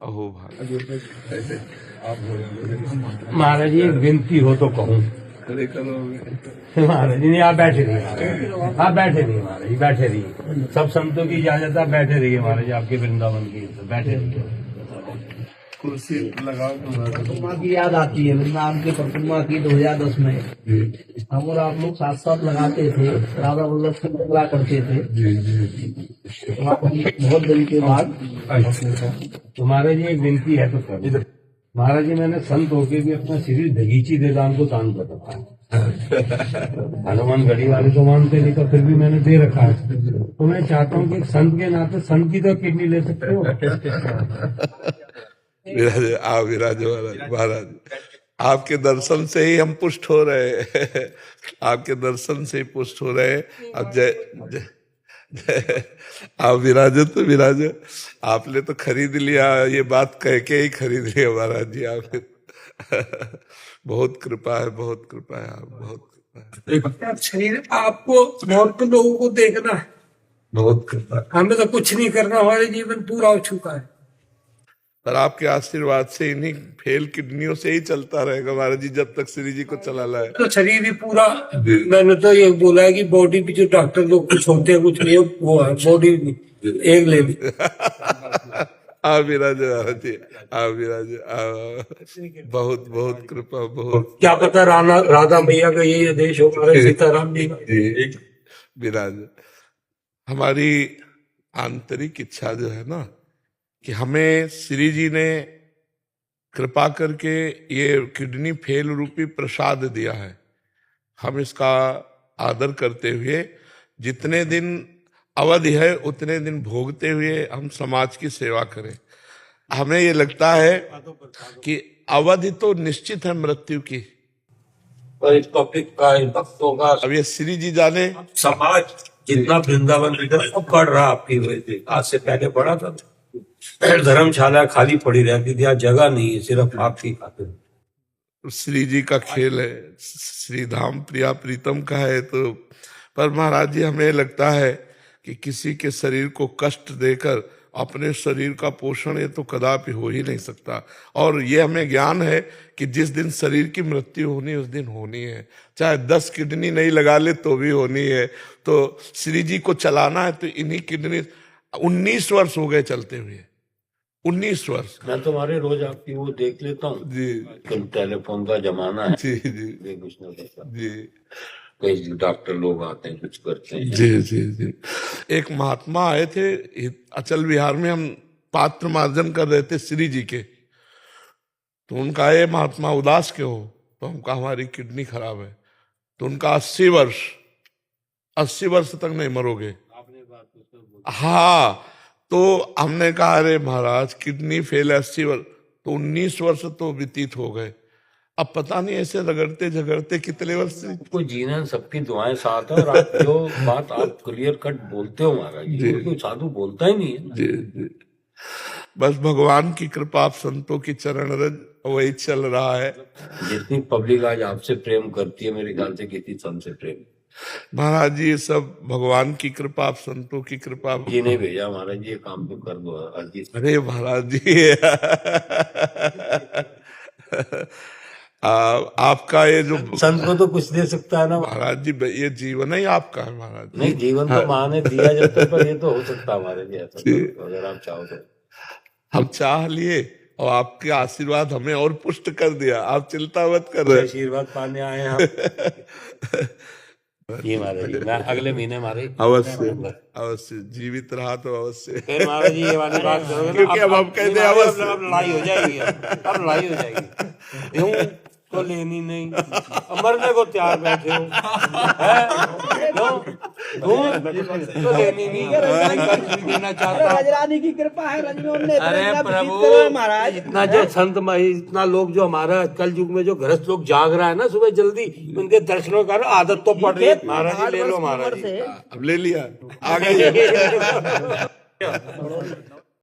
अहो भाई महाराज जी एक विनती हो तो कहूँ। महाराज जी नहीं, आप बैठे रहिए महाराज, आप बैठे रहिए महाराज जी, बैठे रहिए। सब संतों की इजाजत, आप बैठे रहिए महाराज जी, आपके वृंदावन की बैठे रहिए। कुर्सी लगाओ। प्रतिमा की याद आती है, वृंदावन की प्रतिमा की 2010 में हम और आप लोग साथ साथ लगाते थे, राधा वल्लभ से लगा करते थे। बहुत दिन के बाद तुम्हारे जी एक विनती है तो कर। महाराज जी मैंने संत होके भी अपना शरीर दगीची दे दान को दान कर रखा है। हनुमान गढ़ी वाले तो मानते नहीं, तो फिर भी मैंने दे रखा है। तो मैं चाहता हूँ कि संत के नाते संत की तो किडनी ले सकते हो। विराज आओ, विराज महाराज, आपके दर्शन से ही हम पुष्ट हो रहे हैं। आपके दर्शन से ही पुष्ट हो रहे हैं। अब जय आप विराजो तो विराजो, आपने तो खरीद लिया, ये बात कह के ही खरीद लिया महाराज जी। आपने बहुत कृपा है, बहुत कृपा है, आप बहुत कृपा है। शरीर आपको और तो लोगों को देखना है, बहुत कृपा। हमें तो कुछ नहीं करना, हमारे जीवन पूरा हो चुका है। पर आपके आशीर्वाद से इन्हीं फेल किडनियों से ही चलता रहेगा महाराज जी, जब तक श्री जी को चलाना है। तो शरीर भी पूरा, मैंने तो ये बोला है कि बॉडी भी जो डॉक्टर लोग कुछ होते हैं कुछ नहीं, वो है बॉडी भी एक ले ली। आप विराज महाराज जी, आप विराज। बहुत बहुत कृपा, बहुत। क्या पता राधा मैया का ये आदेश हो, हमारे सीताराम जी का। विराज हमारी आंतरिक इच्छा जो है ना, कि हमें श्री जी ने कृपा करके ये किडनी फेल रूपी प्रसाद दिया है। हम इसका आदर करते हुए जितने दिन अवधि है उतने दिन भोगते हुए हम समाज की सेवा करें। हमें ये लगता है कि अवधि तो निश्चित है मृत्यु की, और इस टॉपिक का, इन भक्तों का, अब ये श्री जी जाने। समाज जितना वृंदावन बढ़ रहा आपकी वजह से, आज से पहले बढ़ा था। धर्मशाला खाली पड़ी रहती थी, आज जगह नहीं है, सिर्फ आपकी खातिर। श्री जी का खेल है, श्री धाम प्रिया प्रीतम का है। तो पर महाराज जी हमें लगता है कि किसी के शरीर को कष्ट देकर अपने शरीर का पोषण ये तो कदापि हो ही नहीं सकता। और ये हमें ज्ञान है कि जिस दिन शरीर की मृत्यु होनी उस दिन होनी है, चाहे 10 किडनी नहीं लगा ले तो भी होनी है। तो श्री जी को चलाना है तो इन्हीं किडनी। 19 वर्ष हो गए चलते हुए, 19 वर्ष। मैं तुम्हारे रोज आपकी वो देख लेता हूँ जी, टेलीफोन का जमाना है। जी जी कुछ नहीं करता जी, कई डॉक्टर लोग आते हैं, कुछ करते हैं। जी जी जी। एक महात्मा आए थे अचल विहार में, हम पात्र मार्जन कर रहे थे श्री जी के। तो उनका ये महात्मा उदास क्यों हो? तो हमका हमारी किडनी खराब है। तो उनका 80 वर्ष तक नहीं मरोगे। हाँ, तो हमने कहा अरे महाराज किडनी फेल 80 वर्ष, तो 19 वर्ष तो व्यतीत हो गए। अब पता नहीं ऐसे रगड़ते झगड़ते कितने वर्ष से। कोई जीना, सबकी दुआएं साथ है। और आप जो बात आप क्लियर कट बोलते हो महाराज जी, कोई साधु बोलता ही नहीं है। जी जी, बस भगवान की कृपा, आप संतों की चरण रज वही चल रहा है। जितनी पब्लिक आज आपसे प्रेम करती है, मेरे ख्याल से किसी संत से प्रेम। महाराज जी ये सब भगवान की कृपा, आप संतों की कृपा। जी ने भेजा महाराज जी, ये काम तो कर दो अर्जी। अरे महाराज जी आपका ये जो संत को तो कुछ दे सकता है ना महाराज जी, ये जीवन ही आपका है महाराज जी। नहीं, जीवन तो माँ ने दिया जब तक, पर ये तो हो सकता है महाराज जी ऐसा तो, अगर आप चाहो तो। हम चाह लिए और आपके आशीर्वाद हमें और पुष्ट कर दिया। आप चिंता मत कर रहे। आशीर्वाद पाने आए हैं हम। ये महाराज जी, मैं अगले महीने महाराज अवश्य अवश्य जीवित रहा तो अवश्य। फिर महाराज जी ये वाली बात करोगे ना, क्योंकि अब हम कहते हैं अवश्य। अब लड़ाई हो जाएगी, अब लड़ाई हो जाएगी। यूं तो लेनी नहीं, मरने को तैयार बैठे हो, तो लेनी नहीं, देना चाहता। रजरानी की कृपा है, रजनी। अरे प्रभु महाराज, इतना जो संत, इतना लोग जो हमारा कल युग में जो गृहस्थ लोग जाग रहा है ना सुबह जल्दी, उनके दर्शनों का आदत तो पड़ रही है। महाराज जी ले लो, महाराज जी अब ले लिया, आ गए।